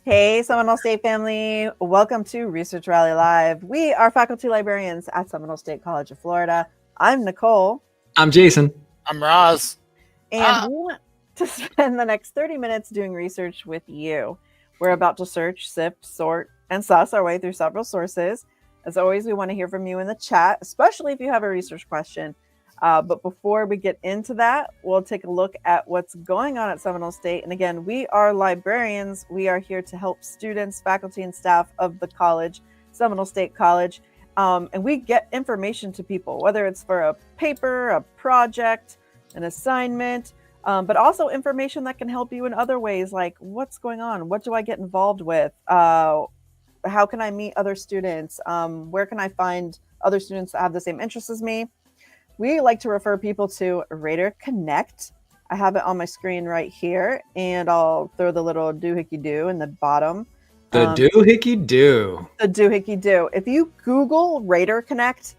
Hey, Seminole State family. Welcome to Research Rally Live. We are faculty librarians at Seminole State College of Florida. I'm Nicole. I'm Jason. I'm Roz. And we want to spend the next 30 minutes doing research with you. We're about to search, sift, sort, and suss our way through several sources. As always, we want to hear from you in the chat, especially if you have a research question. But before we get into that, we'll take a look at what's going on at Seminole State. And again, we are librarians. We are here to help students, faculty, and staff of the college, Seminole State College. And we get information to people, whether it's for a paper, a project, an assignment, but also information that can help you in other ways, like what's going on? What do I get involved with? How can I meet other students? Where can I find other students that have the same interests as me? We like to refer people to Raider Connect. I have it on my screen right here, and I'll throw the little doohickey-doo in the bottom. The doohickey-doo. The doohickey-doo. If you Google Raider Connect,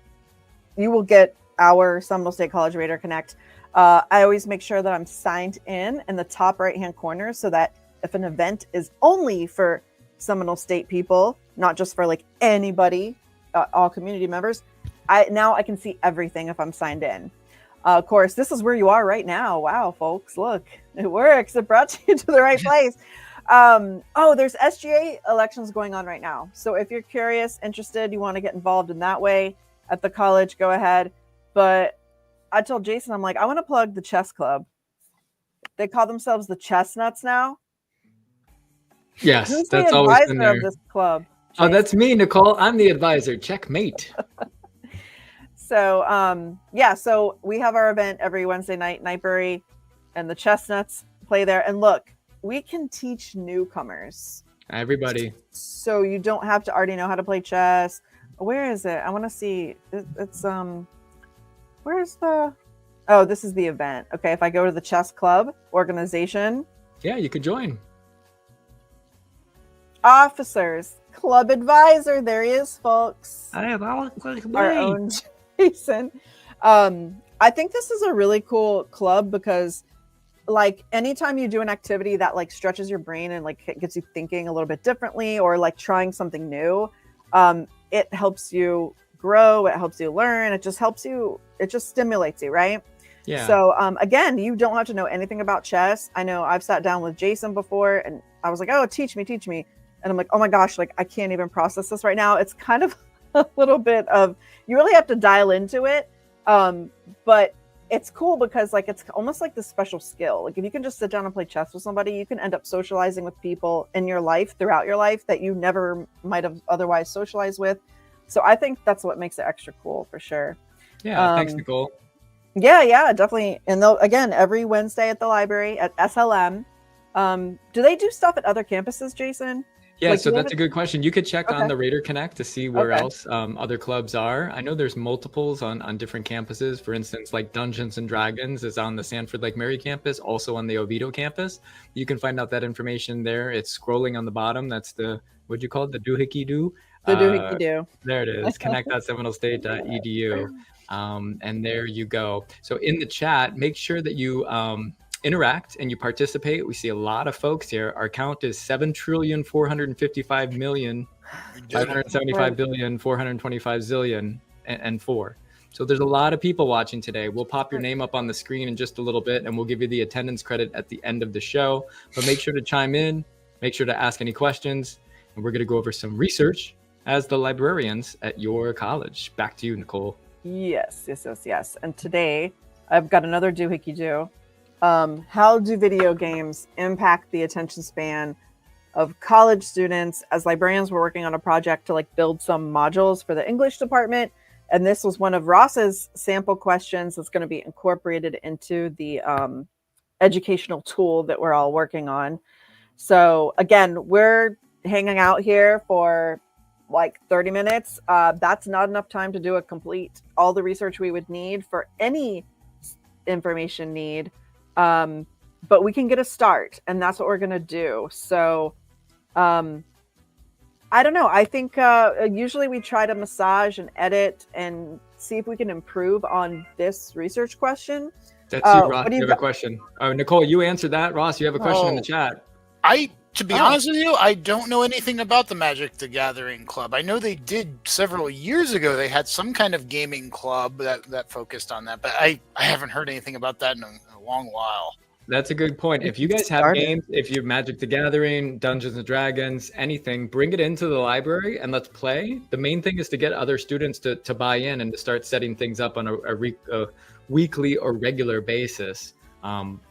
you will get our Seminole State College Raider Connect. I always make sure that I'm signed in the top right-hand corner so that if an event is only for Seminole State people, not just for like anybody, all community members, now I can see everything if I'm signed in. Of course, this is where you are right now. Wow, folks, look, it works. It brought you to the right place. There's SGA elections going on right now. So if you're curious, interested, you want to get involved in that way at the college, go ahead. But I told Jason, I'm like, I want to plug the chess club. They call themselves the Chestnuts now. Yes, Who's that's the always been advisor there. of this club? Oh, that's me, Nicole. I'm the advisor. Checkmate. So, so we have our event every Wednesday night, Nightbury, and the Chestnuts play there. And look, we can teach newcomers. Everybody. So you don't have to already know how to play chess. Where is it? I want to see. It's, where's the, this is the event. Okay, if I go to the chess club organization. Yeah, you could join. Officers, club advisor. There he is, folks. I have our own Jason. I think this is a really cool club because like anytime you do an activity that like stretches your brain and like gets you thinking a little bit differently or like trying something new, it helps you grow, it helps you learn, it just stimulates you, right? Yeah. So again, you don't have to know anything about chess. I know I've sat down with Jason before and I was like, oh, teach me. And I'm like, oh my gosh, like I can't even process this right now. It's kind of a little bit of, you really have to dial into it. But it's cool because like, it's almost like this special skill. Like if you can just sit down and play chess with somebody, you can end up socializing with people in your life throughout your life that you never might have otherwise socialized with. So I think that's what makes it extra cool for sure. Yeah. Thanks, Nicole. Yeah, definitely. And again, every Wednesday at the library at SLM. Do they do stuff at other campuses, Jason? Yeah, like, so that's a good question. You could check on the Raider Connect to see where else other clubs are. I know there's multiples on different campuses. For instance, like Dungeons and Dragons is on the Sanford Lake Mary campus, also on the Oviedo campus. You can find out that information there. It's scrolling on the bottom. That's the, what'd you call it? The doohickey-doo? The doohickey-doo. There it is, connect.seminolestate.edu. And there you go. So in the chat, make sure that you interact and you participate. We see a lot of folks here. Our count is 7,455,575,425,000,000 and 4. So there's a lot of people watching today. We'll pop your name up on the screen in just a little bit and we'll give you the attendance credit at the end of the show. But make sure to chime in, make sure to ask any questions, and we're going to go over some research as the librarians at your college. Back to you, Nicole. Yes. And today I've got another doohickey-doo. How do video games impact the attention span of college students? As librarians, we're working on a project to like build some modules for the English department. And this was one of Ross's sample questions that's going to be incorporated into the educational tool that we're all working on. So again, we're hanging out here for like 30 minutes. That's not enough time to do all the research we would need for any information need. But we can get a start, and that's what we're going to do. So, I don't know. I think usually we try to massage and edit and see if we can improve on this research question. That's you, Ross. You have a question. Oh, Nicole, you answered that. Ross, you have a question in the chat. I To be honest with you, I don't know anything about the Magic the Gathering Club. I know they did several years ago. They had some kind of gaming club that focused on that, but I haven't heard anything about that in a long while. That's a good point. If you guys have games, if you have Magic the Gathering, Dungeons and Dragons, anything, bring it into the library and let's play. The main thing is to get other students to buy in and to start setting things up on a weekly or regular basis.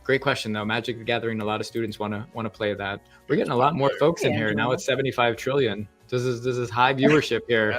Great question though. Magic the Gathering, a lot of students want to play that. We're getting a lot more folks in here. Now it's 75 trillion. This is high viewership here.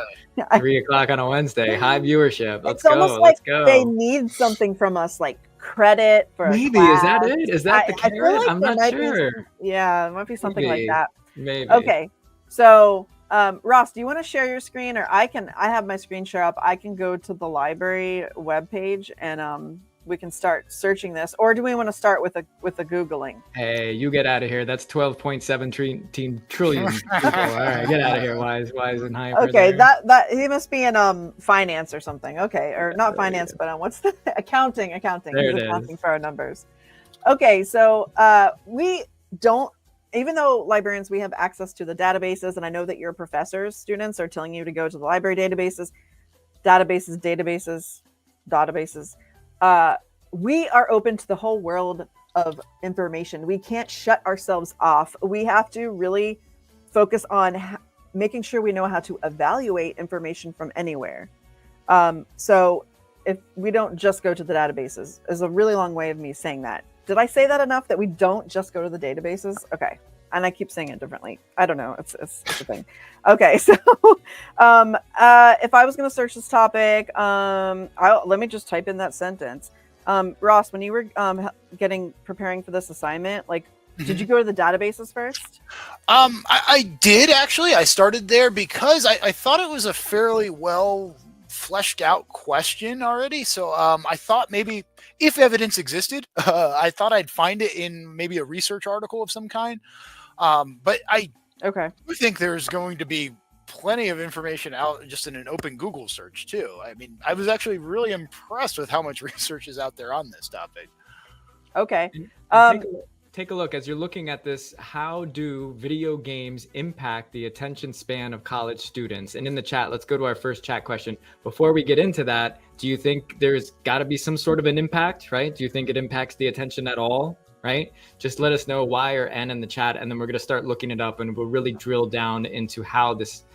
3 o'clock on a Wednesday. High viership. Let's go. Let's go. They need something from us, like credit for maybe. Is that it? Is that the carrot? Like I'm not sure. Yeah, it might be something like that. Maybe. Okay. So Ross, do you want to share your screen, or I have my screen share up. I can go to the library webpage and we can start searching this, or do we want to start with a Googling? Hey, you get out of here. That's 12.7 trillion people. All right, get out of here, Wise and Hyper. Okay, that he must be in finance or something. Okay, or not finance, but what's the accounting? There He's accounting for our numbers. Okay, so we don't. Even though librarians, we have access to the databases, and I know that your professors, students are telling you to go to the library databases. We are open to the whole world of information. We can't shut ourselves off. We have to really focus on making sure we know how to evaluate information from anywhere. So if we don't just go to the databases, is a really long way of me saying that. Did I say that enough, that we don't just go to the databases? Okay. And I keep saying it differently. I don't know. It's a thing. Okay. So if I was going to search this topic, let me just type in that sentence. Ross, when you were preparing for this assignment, like, did you go to the databases first? I did, actually. I started there because I thought it was a fairly well fleshed out question already. So I thought maybe if evidence existed, I thought I'd find it in maybe a research article of some kind. But I think there's going to be plenty of information out just in an open Google search too. I mean, I was actually really impressed with how much research is out there on this topic. Okay. Take a look as you're looking at this. How do video games impact the attention span of college students? And in the chat, let's go to our first chat question. Before we get into that, do you think there's got to be some sort of an impact, right? Do you think it impacts the attention at all, right? Just let us know Y or N in the chat, and then we're going to start looking it up, and we'll really drill down into how this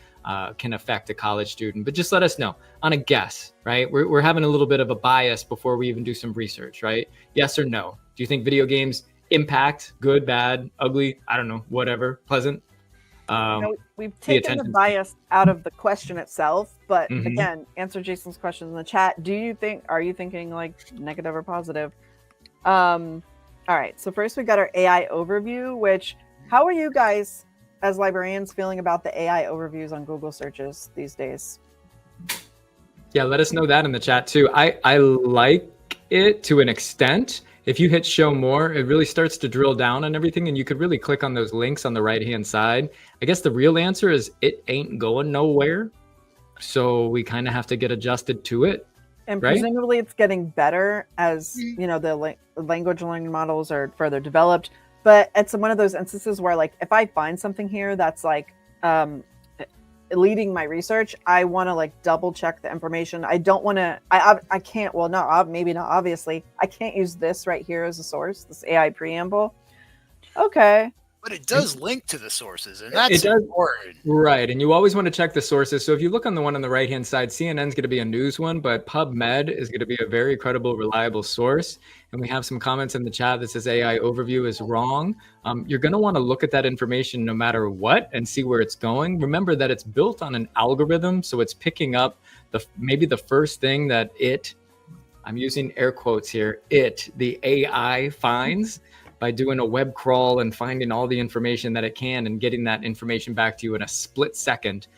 can affect a college student. But just let us know on a guess, right? We're having a little bit of a bias before we even do some research, right? Yes or no? Do you think video games impact, good, bad, ugly, I don't know, whatever, pleasant? We've taken the bias out of the question itself, but again, answer Jason's questions in the chat. Are you thinking like negative or positive? All right, so first we got our AI overview, how are you guys as librarians feeling about the AI overviews on Google searches these days? Yeah, let us know that in the chat too. I like it to an extent. If you hit show more, it really starts to drill down on everything, and you could really click on those links on the right-hand side. I guess the real answer is it ain't going nowhere. So we kind of have to get adjusted to it. And presumably it's getting better as, the language learning models are further developed. But it's one of those instances where, like, if I find something here that's like leading my research, I want to like double check the information. I don't want to, I can't, well, no, maybe not, obviously. I can't use this right here as a source, this AI preamble. Okay. But it does link to the sources, and that's important. Right, and you always want to check the sources. So if you look on the one on the right-hand side, CNN's going to be a news one, but PubMed is going to be a very credible, reliable source. And we have some comments in the chat that says AI overview is wrong. You're going to want to look at that information no matter what and see where it's going. Remember that it's built on an algorithm, so it's picking up maybe the first thing that I'm using air quotes here, the AI finds, by doing a web crawl and finding all the information that it can and getting that information back to you in a split second.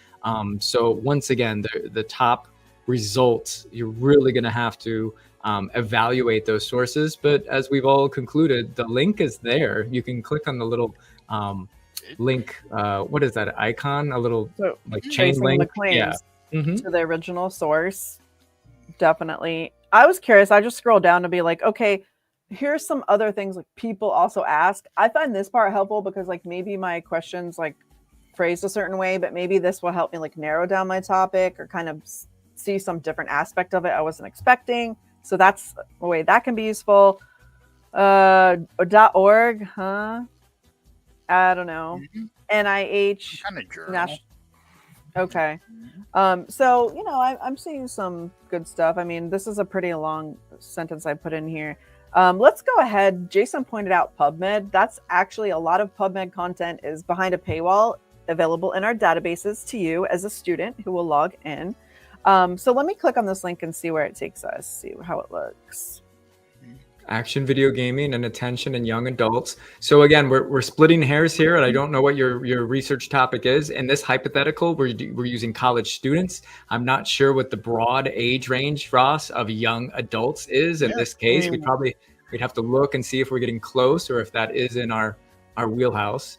So once again, the top results, you're really going to have to evaluate those sources. But as we've all concluded, the link is there. You can click on the little link. What is that icon? A little chain link. The claims to the original source. Definitely. I was curious. I just scrolled down to be like, okay, here's some other things like people also ask. I find this part helpful because like maybe my questions like phrased a certain way, but maybe this will help me like narrow down my topic or kind of see some different aspect of it I wasn't expecting. So that's a way that can be useful. .org, huh? I don't know. NIH. Kind of journal. Okay. So, you know, I'm seeing some good stuff. I mean, this is a pretty long sentence I put in here. Let's go ahead. Jason pointed out PubMed. That's actually a lot of PubMed content is behind a paywall available in our databases to you as a student who will log in. So let me click on this link and see where it takes us, see how it looks. Action video gaming and attention in young adults. So again, we're splitting hairs here, and I don't know what your research topic is. In this hypothetical, we're using college students. I'm not sure what the broad age range, Ross, of young adults is. In this case, we'd have to look and see if we're getting close or if that is in our wheelhouse.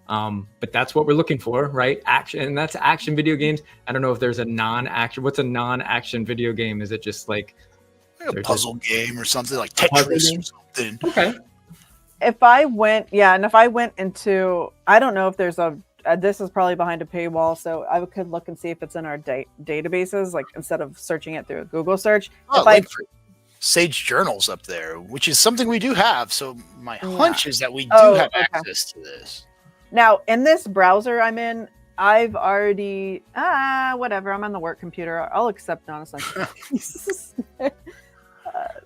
But that's what we're looking for, right? Action, and that's action video games. I don't know if there's a non-action. What's a non-action video game? Is it just like a puzzle game or something like Tetris or something? Okay. If I went into, I don't know if there's this is probably behind a paywall, so I could look and see if it's in our databases, like instead of searching it through a Google search. Sage Journals up there, which is something we do have. So my hunch is that we do have access to this. Now, in this browser I'm in, I've already, whatever, I'm on the work computer. I'll accept non-essential.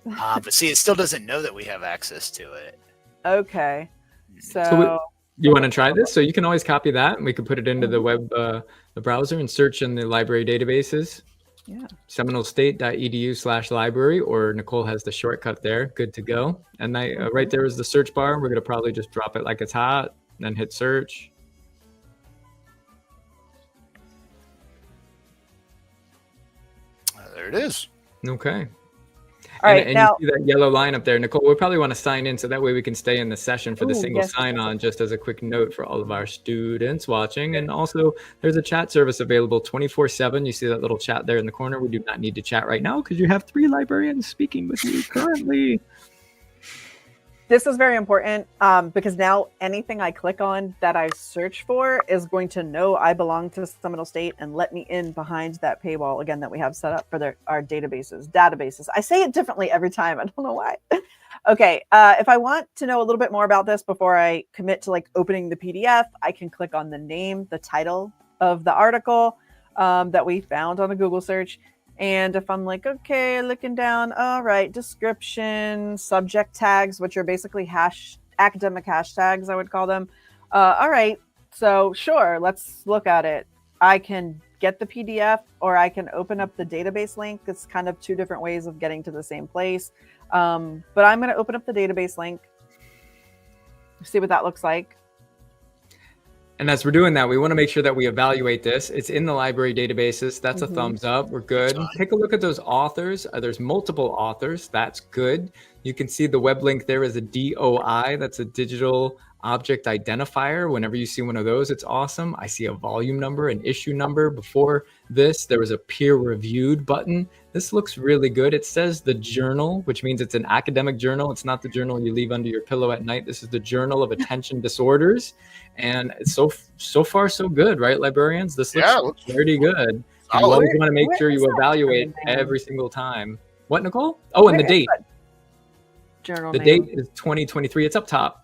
But see, it still doesn't know that we have access to it. Okay. So you want to try this? So you can always copy that and we can put it into the web, the browser and search in the library databases. Yeah. seminolestate.edu/library, or Nicole has the shortcut there. Good to go. And right there is the search bar. We're going to probably just drop it like it's hot, then hit search. There it is. Okay. All right, and now you see that yellow line up there, Nicole. We probably want to sign in so that way we can stay in the session for the single sign-on. Just as a quick note for all of our students watching, and also there's a chat service available 24/7. You see that little chat there in the corner. We do not need to chat right now because you have 3 librarians speaking with you currently. this is very important because now anything I click on that I search for is going to know I belong to Seminole State and let me in behind that paywall again that we have set up for our databases. I say it differently every time. I don't know why. Okay, if I want to know a little bit more about this before I commit to like opening the PDF, I can click on the name, the title of the article that we found on a Google search. And if I'm like, okay, looking down, all right, description, subject tags, which are basically academic hashtags, I would call them. All right, so sure, let's look at it. I can get the PDF or I can open up the database link. It's kind of 2 different ways of getting to the same place. But I'm going to open up the database link, see what that looks like. And as we're doing that, we want to make sure that we evaluate this. It's in the library databases. That's a thumbs up. We're good. Take a look at those authors. There's multiple authors. That's good. You can see the web link there is a DOI. That's a digital object identifier. Whenever you see one of those, it's awesome. I see a volume number, an issue number. Before this, there was a peer reviewed button. This looks really good. It says the journal, which means it's an academic journal. It's not the journal you leave under your pillow at night. This is the Journal of Attention Disorders. And it's so far so good, right, librarians? This looks pretty good. You always want to make sure you evaluate every single time. What, Nicole? Oh, and the date. Journal the name. date is 2023. It's up top.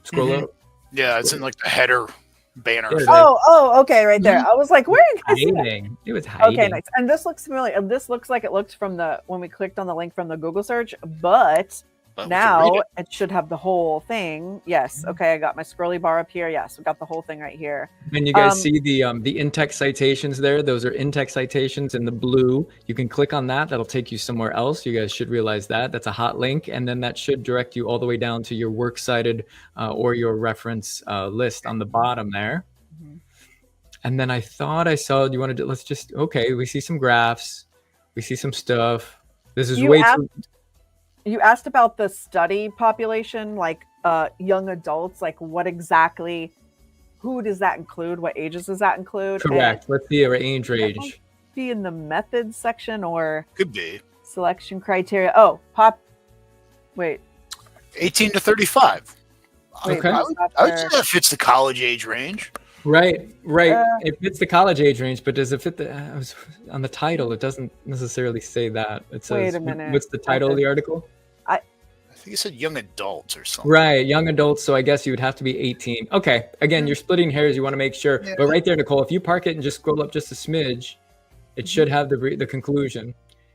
Scroll up. Yeah, it's in like the header banner. Oh, okay, right there. I was like, where are you guys? It was hiding. Okay, nice. And this looks familiar. And this looks like it looked from when we clicked on the link from the Google search, but now it should have the whole thing. Yes. Okay, I got my scrolly bar up here. Yes, we got the whole thing right here. And you guys see the in-text citations there. Those are in-text citations in the blue. You can click on that. That'll take you somewhere else. You guys should realize that. That's a hot link. And then that should direct you all the way down to your works cited or your reference list on the bottom there. And then I thought I saw, we see some graphs. We see some stuff. This is You asked about the study population, like young adults, like who does that include? What ages does that include? Correct. Let's see our age range. Be in the methods section or could be selection criteria. Oh, 18 to 35. Wait, Okay. I what's would, that I would say there? that fits the college age range. Right. Uh, It fits the college age range, but does it fit I was on the title? It doesn't necessarily say that. It Wait says, a minute. what's the title of the article? I think it said young adults or something. Right, young adults. So I guess you would have to be 18. Okay. Again, you're splitting hairs. You want to make sure. Yeah. But right there, Nicole, if you park it and just scroll up just a smidge, it should have the conclusion.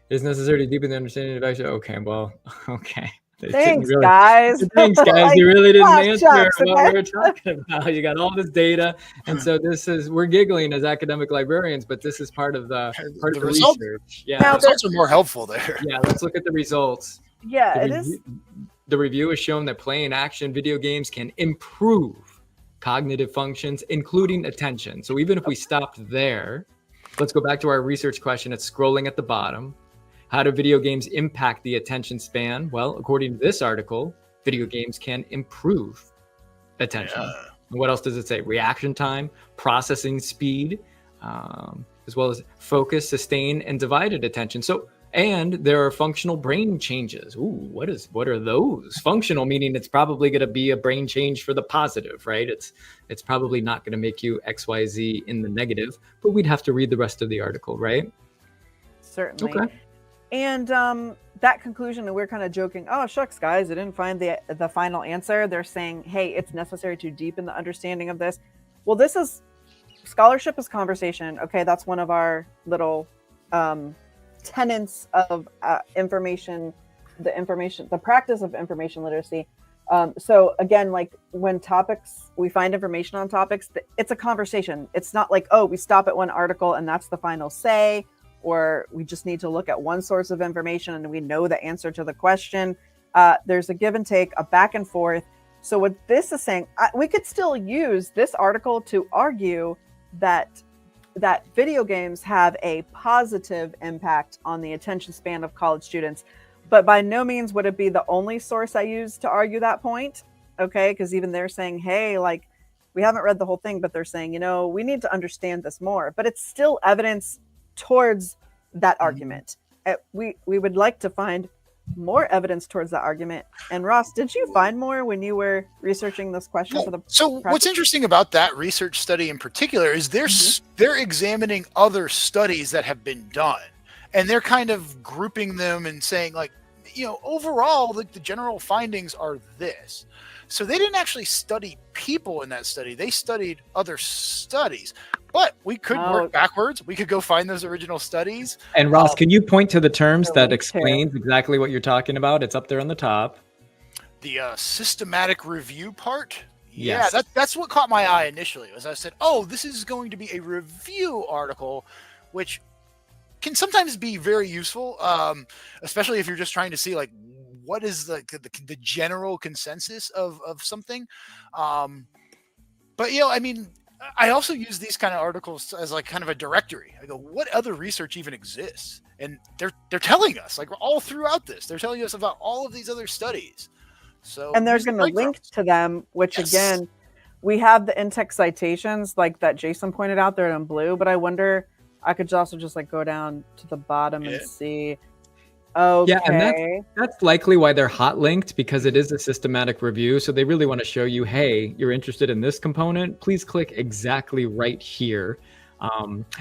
It is necessary to deepen the understanding of action. Okay. Well, okay. They didn't Thanks, really- guys. Thanks, guys. Like, You really didn't ah, answer shucks, what okay. we were talking about. You got all this data, and so we're giggling as academic librarians, but this is part of the result- research. Yeah. Now, The results are more helpful there. Yeah. Let's look at the results. Yeah, The it review- is. The review has shown that playing action video games can improve cognitive functions, including attention. So even if we stopped there, let's go back to our research question. It's scrolling at the bottom. How do video games impact the attention span? Well, according to this article, video games can improve attention. Yeah. And what else does it say? Reaction time, processing speed, as well as focus, sustained, and divided attention. And there are functional brain changes. Ooh, what are those? Functional meaning it's probably going to be a brain change for the positive, right? It's probably not going to make you XYZ in the negative, but we'd have to read the rest of the article, right? Certainly. Okay. And that conclusion, and we're kind of joking, oh, shucks, guys, I didn't find the final answer. They're saying, hey, it's necessary to deepen the understanding of this. Well, this is scholarship is conversation. Okay, that's one of our little tenets of the practice of information literacy. So again, like when we find information on topics, it's a conversation. It's not like, oh, we stop at one article and that's the final say, or we just need to look at one source of information and we know the answer to the question. There's a give and take, a back and forth. So what this is saying, we could still use this article to argue that video games have a positive impact on the attention span of college students, but by no means would it be the only source I use to argue that point. Okay, because even they're saying, hey, like, we haven't read the whole thing, but they're saying, we need to understand this more. But it's still evidence towards that argument. We would like to find more evidence towards that argument. And Ross, did you find more when you were researching this question for the So what's interesting about that research study in particular is they're examining other studies that have been done, and they're kind of grouping them and saying, like, overall, like, the general findings are this. So they didn't actually study people in that study. They studied other studies. But we could work backwards. We could go find those original studies. And Ross, can you point to the terms that link explains exactly what you're talking about? It's up there on the top. The systematic review part. Yes. Yeah, that's what caught my eye initially. Was I said, oh, this is going to be a review article, which can sometimes be very useful, especially if you're just trying to see, like, what is the general consensus of something. But I mean, I also use these kind of articles as like kind of a directory. I go, what other research even exists? And they're telling us, like, all throughout this, they're telling us about all of these other studies. So, and they're going to link to them, which again, we have the in-text citations like that Jason pointed out there in blue, but I wonder, I could also just like go down to the bottom and see. Okay. Yeah, and that's likely why they're hot linked, because it is a systematic review. So they really want to show you, hey, you're interested in this component, please click exactly right here.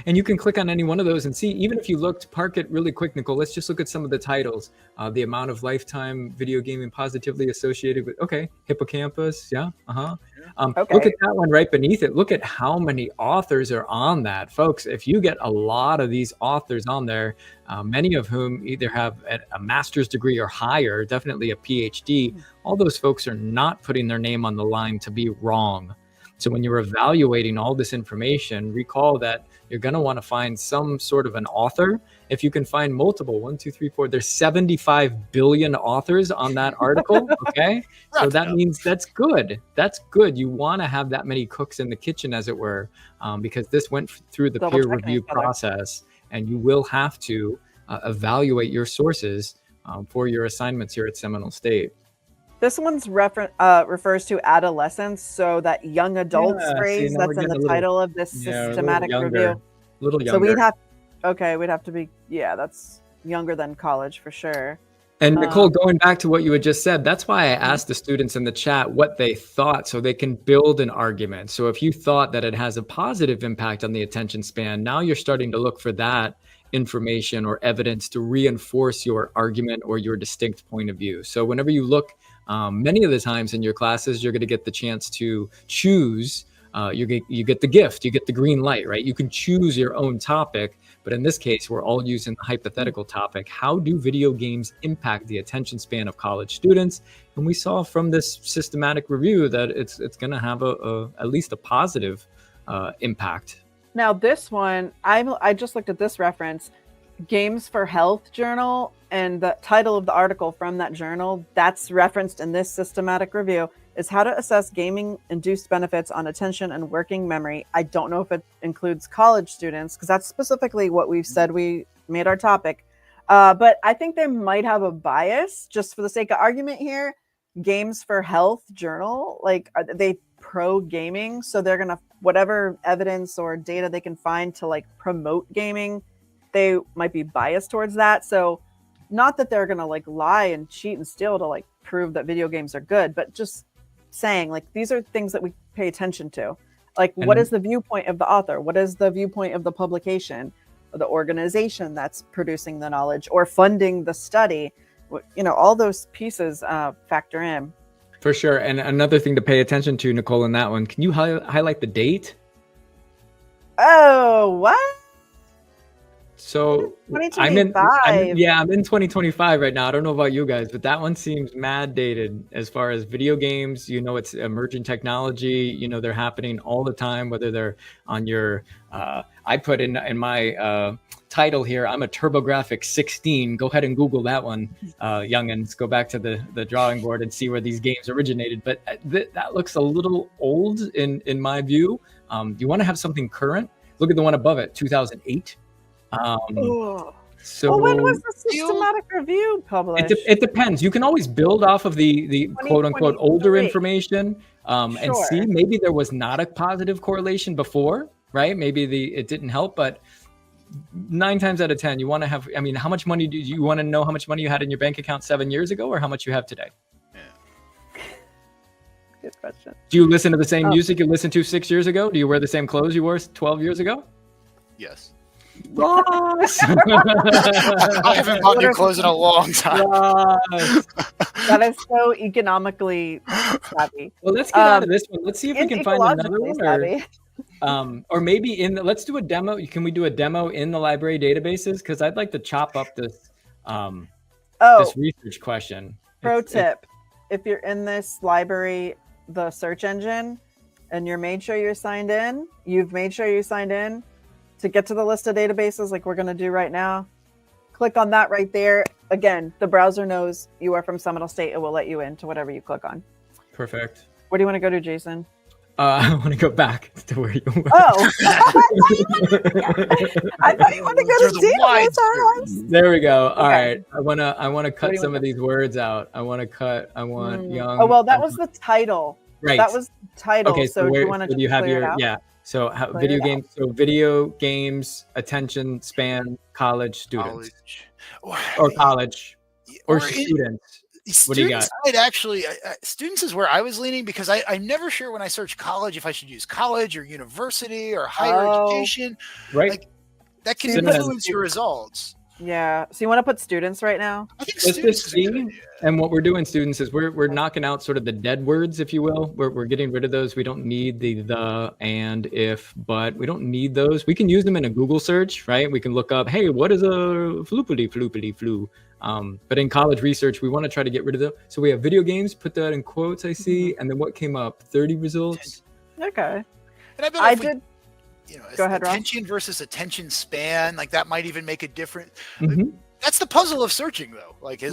And you can click on any one of those and see, even if you looked, park it really quick, Nicole, let's just look at some of the titles. The amount of lifetime video gaming positively associated with, hippocampus, yeah, Look at that one right beneath it. Look at how many authors are on that. Folks, if you get a lot of these authors on there, many of whom either have a master's degree or higher, definitely a PhD, all those folks are not putting their name on the line to be wrong. So when you're evaluating all this information, recall that you're going to want to find some sort of an author. If you can find multiple, 1, 2, 3, 4, there's 75 billion authors on that article. Okay. So that means that's good. That's good. You want to have that many cooks in the kitchen, as it were, because this went through the peer review process, and you will have to evaluate your sources for your assignments here at Seminole State. This one's refers to adolescence, so that young adults phrase that's in the title of this systematic review. A little younger. So we'd have to be, that's younger than college for sure. And Nicole, going back to what you had just said, that's why I asked the students in the chat what they thought so they can build an argument. So if you thought that it has a positive impact on the attention span, now you're starting to look for that information or evidence to reinforce your argument or your distinct point of view. So whenever you look, many of the times in your classes, you're going to get the chance to choose. You get the gift, you get the green light, right? You can choose your own topic. But in this case, we're all using the hypothetical topic. How do video games impact the attention span of college students? And we saw from this systematic review that it's going to have at least a positive impact. Now this one, I just looked at this reference, Games for Health journal, and the title of the article from that journal that's referenced in this systematic review is How to Assess Gaming-Induced Benefits on Attention and Working Memory. I don't know if it includes college students, because that's specifically what we've said we made our topic. But I think they might have a bias, just for the sake of argument here. Games for Health journal, like, are they pro-gaming? So they're going to, whatever evidence or data they can find to, like, promote gaming, they might be biased towards that. So not that they're going to, like, lie and cheat and steal to, like, prove that video games are good, but just saying, like, these are things that we pay attention to. Like, what is the viewpoint of the author? What is the viewpoint of the publication or the organization that's producing the knowledge or funding the study? You know, all those pieces factor in. For sure. And another thing to pay attention to, Nicole, in that one, can you highlight the date? Oh, what? So I'm in 2025 right now. I don't know about you guys, but that one seems mad dated as far as video games. You know, it's emerging technology. You know, they're happening all the time, whether they're on your, I put in my title here, I'm a TurboGrafx 16. Go ahead and Google that one, youngins. Go back to the drawing board and see where these games originated. But that looks a little old in my view. You want to have something current? Look at the one above it, 2008. So when was the systematic review published? It depends. You can always build off of the quote unquote older information and see maybe there was not a positive correlation before, right? Maybe it didn't help, but 9 times out of 10, you want to have, I mean, how much money do you want to know how much money you had in your bank account 7 years ago or how much you have today? Good question. Do you listen to the same music you listened to 6 years ago? Do you wear the same clothes you wore 12 years ago? Yes. Ross! I haven't bought new clothes in a long time. That is so economically savvy. Well, let's get out of this one. Let's see if we can find another one. Or maybe let's do a demo. Can we do a demo in the library databases? Because I'd like to chop up this this research question. Pro tip: if you're in this library, the search engine, and you've made sure you signed in. To get to the list of databases like we're going to do right now, click on that right there. Again, the browser knows you are from Seminole State. It will let you into whatever you click on. Perfect. Where do you want to go to, Jason? I want to go back to where you were. Oh, I thought you wanted to go to database. There we go. All right. I want to cut some of these words out. I want young. Oh, well, that was the title. Right. That was the title. Okay. So do you want to you have clear your it out? So video games. So video games, attention span, college students, or college, or students. What do you got? Students is where I was leaning because I'm never sure when I search college if I should use college or university or higher education. Right. Like, that can influence your results. Yeah. So you want to put students right now? I think students is a good idea. And what we're doing, students, is we're knocking out sort of the dead words, if you will. We're getting rid of those. We don't need the and, if, but. We don't need those. We can use them in a Google search, right? We can look up, hey, what is a floopity flu? But in college research, we want to try to get rid of them. So we have video games, put that in quotes, I see. And then what came up? 30 results. Okay. And I did. Go ahead, attention versus attention span, like that might even make a difference. That's the puzzle of searching, though. Like,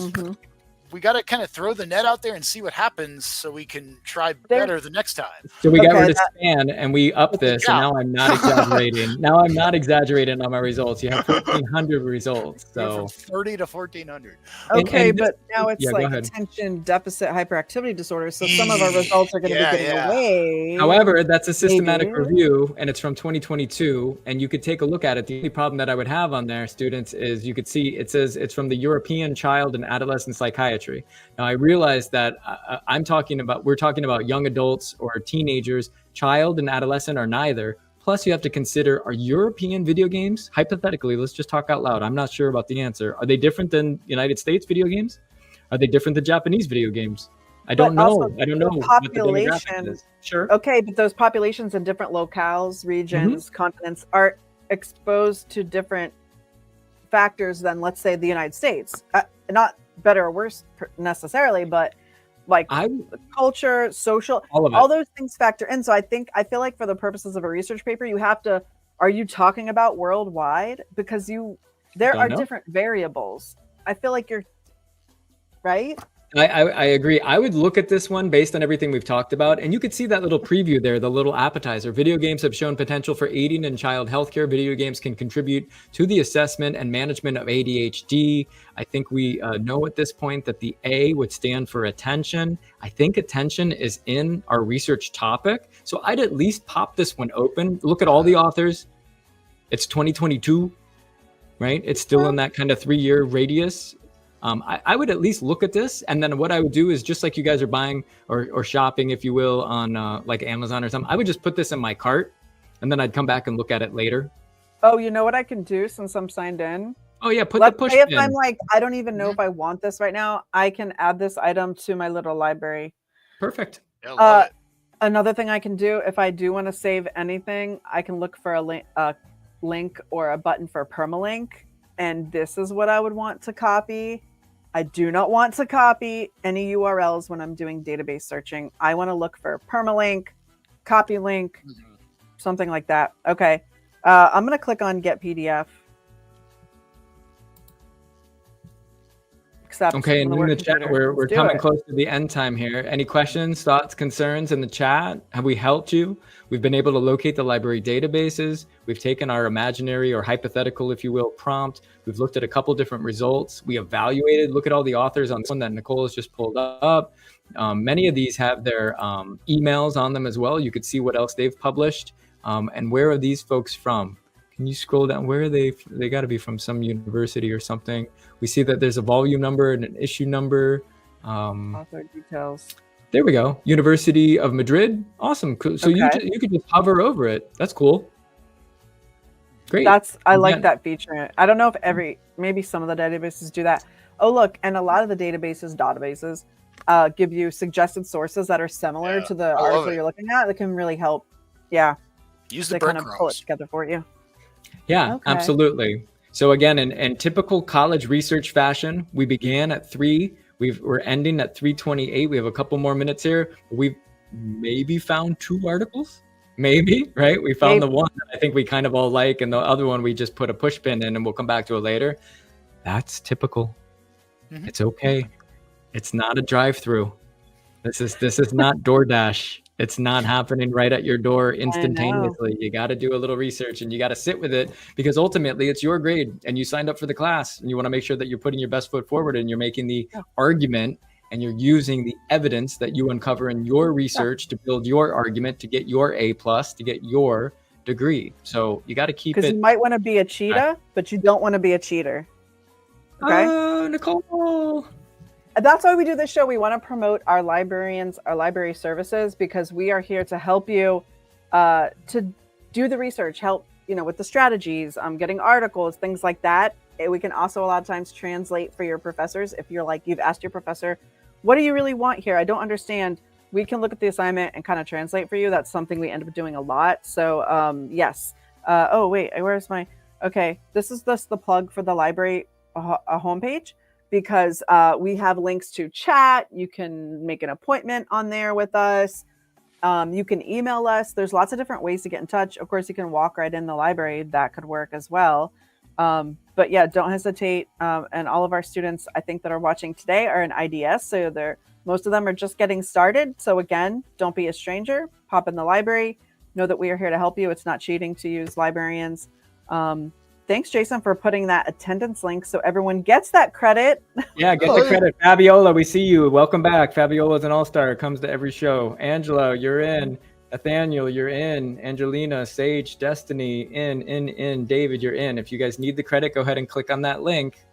we got to kind of throw the net out there and see what happens so we can try better the next time. So we got Okay, rid of span and we upped this, and now I'm not exaggerating. Now I'm not exaggerating on my results. You have 1,400 results. From So 30 to 1,400. Okay, and but now it's yeah, go like ahead. attention deficit hyperactivity disorder. So some of our results are going to be getting away. However, that's a systematic Maybe. review, and it's from 2022, and you could take a look at it. The only problem that I would have on there, students, is you could see it says it's from the European Child and Adolescent Psychiatry. Now, I realize that we're talking about young adults or teenagers. Child and adolescent are neither. Plus, you have to consider, are European video games, hypothetically, let's just talk out loud. I'm not sure about the answer. Are they different than United States video games? Are they different than Japanese video games? I don't know. I don't know what the demographic is. Sure. Okay, but those populations in different locales, regions, continents are exposed to different factors than, let's say, the United States. Not better or worse necessarily, but like culture, social, all those things factor in. So I feel like for the purposes of a research paper, you have to, are you talking about worldwide? Because there are different variables. I feel like you're right. I agree. I would look at this one based on everything we've talked about. And you could see that little preview there, the little appetizer. Video games have shown potential for aiding in child healthcare. Video games can contribute to the assessment and management of ADHD. I think we know at this point that the A would stand for attention. I think attention is in our research topic. So I'd at least pop this one open. Look at all the authors. It's 2022, right? It's still in that kind of 3-year radius. I would at least look at this, and then what I would do is, just like you guys are buying or shopping, if you will, on like Amazon or something, I would just put this in my cart, and then I'd come back and look at it later. Oh, you know what I can do since I'm signed in? Oh yeah, the push pin. If I'm like, I don't even know if I want this right now, I can add this item to my little library. Perfect. Yeah, love it. Another thing I can do, if I do want to save anything, I can look for a link or a button for permalink, and this is what I would want to copy. I do not want to copy any URLs when I'm doing database searching. I want to look for permalink, copy link, something like that. Okay. I'm going to click on Get PDF. Okay, and in the chat, we're coming close to the end time here. Any questions, thoughts, concerns in the chat? Have we helped you? We've been able to locate the library databases. We've taken our imaginary or hypothetical, if you will, prompt. We've looked at a couple different results. We evaluated, look at all the authors on this one that Nicole has just pulled up. Many of these have their emails on them as well. You could see what else they've published. And where are these folks from? Can you scroll down? Where are they? They got to be from some university or something. We see that there's a volume number and an issue number. Author details. There we go. University of Madrid. Awesome. So you could just hover over it. That's cool. Great. I like that feature. I don't know if maybe some of the databases do that. Oh, look. And a lot of the databases give you suggested sources that are similar to the article you're looking at. That can really help. Yeah. Use the kind of pull it together for you. Yeah, absolutely. So again, in typical college research fashion, we began at 3. We're ending at 3:28. We have a couple more minutes here. We've maybe found 2 articles. Maybe, right? We found the one that I think we kind of all like, and the other one we just put a push pin in, and we'll come back to it later. That's typical. It's okay. It's not a drive-through. This is not DoorDash. It's not happening right at your door instantaneously. You got to do a little research, and you got to sit with it, because ultimately it's your grade and you signed up for the class, and you want to make sure that you're putting your best foot forward and you're making the argument and you're using the evidence that you uncover in your research to build your argument to get your A+, to get your degree. So you got to keep it. Because you might want to be a cheetah, but you don't want to be a cheater. Okay. Oh, Nicole. That's why we do this show. We want to promote our librarians, our library services, because we are here to help you to do the research, help, with the strategies, getting articles, things like that. We can also a lot of times translate for your professors. If you're like, you've asked your professor, what do you really want here? I don't understand. We can look at the assignment and kind of translate for you. That's something we end up doing a lot. So yes. Oh, wait, where's my, okay. This is just the plug for the library homepage. Because we have links to chat. You can make an appointment on there with us. You can email us. There's lots of different ways to get in touch. Of course, you can walk right in the library. That could work as well. But yeah, don't hesitate. And all of our students, I think, that are watching today are in IDS. So most of them are just getting started. So again, don't be a stranger. Pop in the library. Know that we are here to help you. It's not cheating to use librarians. Thanks, Jason, for putting that attendance link so everyone gets that credit. Yeah, get the credit. Fabiola, we see you. Welcome back. Fabiola's an all-star. Comes to every show. Angela, you're in. Nathaniel, you're in. Angelina, Sage, Destiny, in. David, you're in. If you guys need the credit, go ahead and click on that link.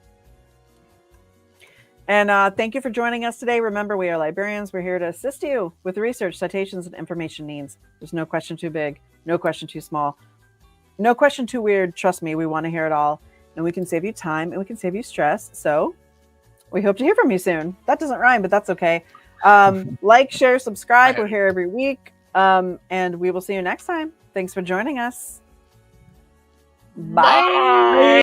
And thank you for joining us today. Remember, we are librarians. We're here to assist you with research, citations, and information needs. There's no question too big, no question too small, no question too weird. Trust me, we want to hear it all. And we can save you time and we can save you stress. So we hope to hear from you soon. That doesn't rhyme, but that's okay. Like, share, subscribe. We're here every week. And we will see you next time. Thanks for joining us. Bye.